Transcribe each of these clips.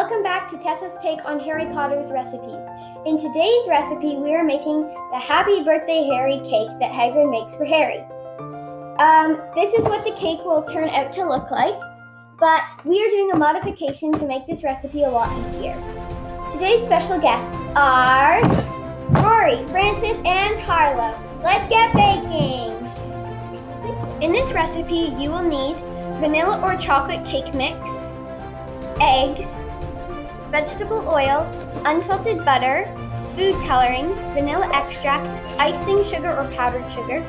welcome back to Tessa's take on Harry Potter's recipes. In today's recipe, we are making the Happee Birthday Harry cake that Hagrid makes for Harry. This is what the cake will turn out to look like, but we are doing a modification to make this recipe a lot easier. Today's special guests are Rory, Francis, and Harlow. Let's get baking! In this recipe, you will need vanilla or chocolate cake mix, eggs, vegetable oil, unsalted butter, food coloring, vanilla extract, icing sugar or powdered sugar,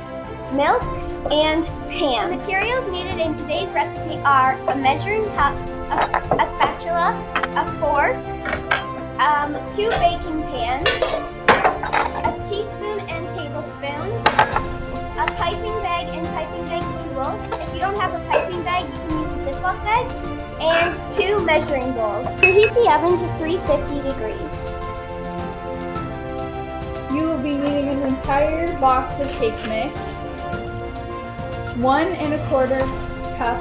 milk, and ham. The materials needed in today's recipe are a measuring cup, a spatula, a fork, 2 baking pans, a teaspoon and tablespoons, a piping bag and piping bag tools. If you don't have a piping bag, you can use a Ziploc bag, and 2 measuring bowls. Preheat the oven to 350 degrees. You will be needing an entire box of cake mix, 1 1/4 cup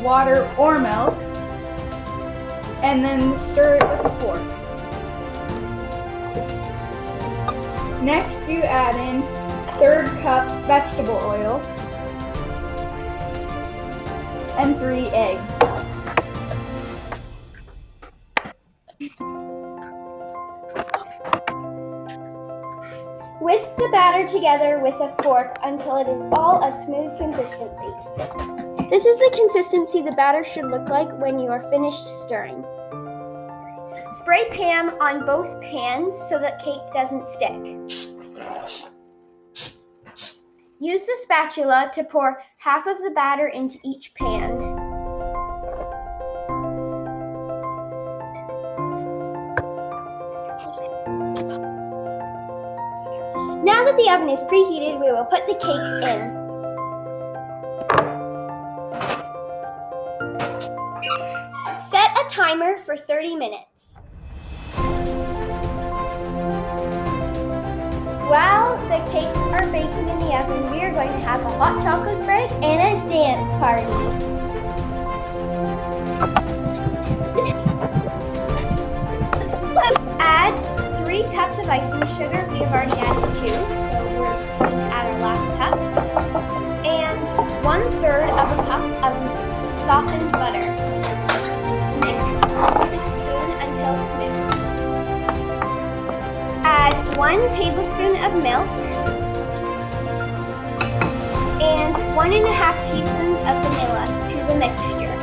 water or milk, and then stir it with a fork. Next, you add in 1/3 cup vegetable oil and 3 eggs. Whisk the batter together with a fork until it is all a smooth consistency. This is the consistency the batter should look like when you are finished stirring. Spray Pam on both pans so that cake doesn't stick. Use the spatula to pour half of the batter into each pan. Now that the oven is preheated, we will put the cakes in. Set a timer for 30 minutes. While the cakes are baking in the oven, we are going to have a hot chocolate break and a dance party. Add 3 cups of icing sugar. We have already added 2, so we're going to add our last cup. And 1/3 of a cup of softened butter. Mix with a spoon until smooth. Add 1 tablespoon of milk and 1 1/2 teaspoons of vanilla to the mixture.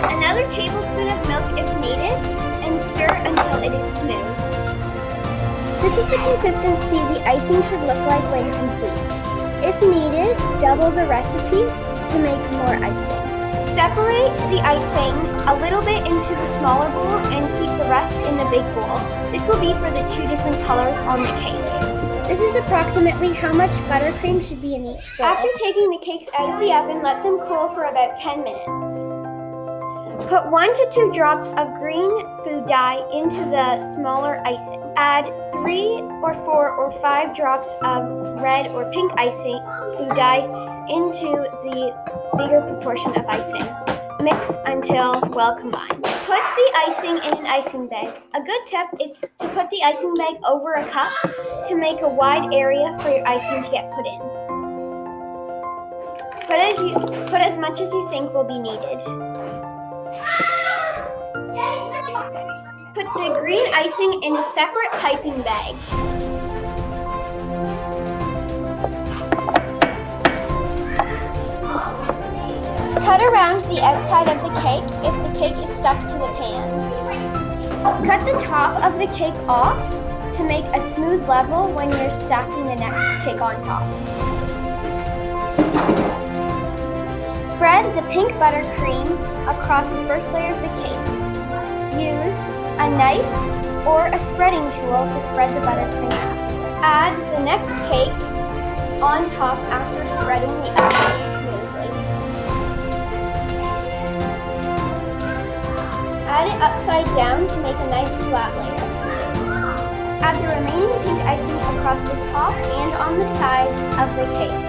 Another tablespoon of milk if needed, and stir until it is smooth. This is the consistency the icing should look like when complete. If needed, double the recipe to make more icing. Separate the icing a little bit into the smaller bowl and keep the rest in the big bowl. This will be for the 2 different colors on the cake. This is approximately how much buttercream should be in each bowl. After taking the cakes out of the oven, let them cool for about 10 minutes. Put 1 to 2 drops of green food dye into the smaller icing. Add 3 or 4 or 5 drops of red or pink icing food dye into the bigger proportion of icing. Mix until well combined. Put the icing in an icing bag. A good tip is to put the icing bag over a cup to make a wide area for your icing to get put in. Put as much as you think will be needed. Put the green icing in a separate piping bag. Cut around the outside of the cake if the cake is stuck to the pans. Cut the top of the cake off to make a smooth level when you're stacking the next cake on top. Spread the pink buttercream across the first layer of the cake. Use a knife or a spreading tool to spread the buttercream afterwards. Add the next cake on top after spreading the other smoothly. Add it upside down to make a nice flat layer. Add the remaining pink icing across the top and on the sides of the cake.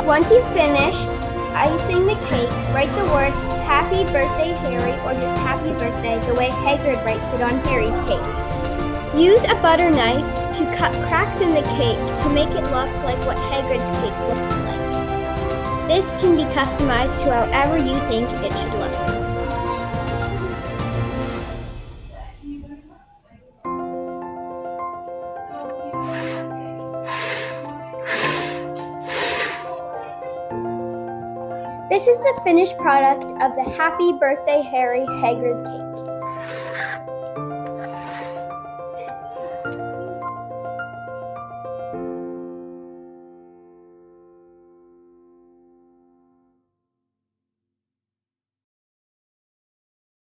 Once you've finished icing the cake, write the words Happy Birthday Harry or just Happy Birthday the way Hagrid writes it on Harry's cake. Use a butter knife to cut cracks in the cake to make it look like what Hagrid's cake looked like. This can be customized to however you think it should look. This is the finished product of the Happy Birthday Harry Hagrid cake.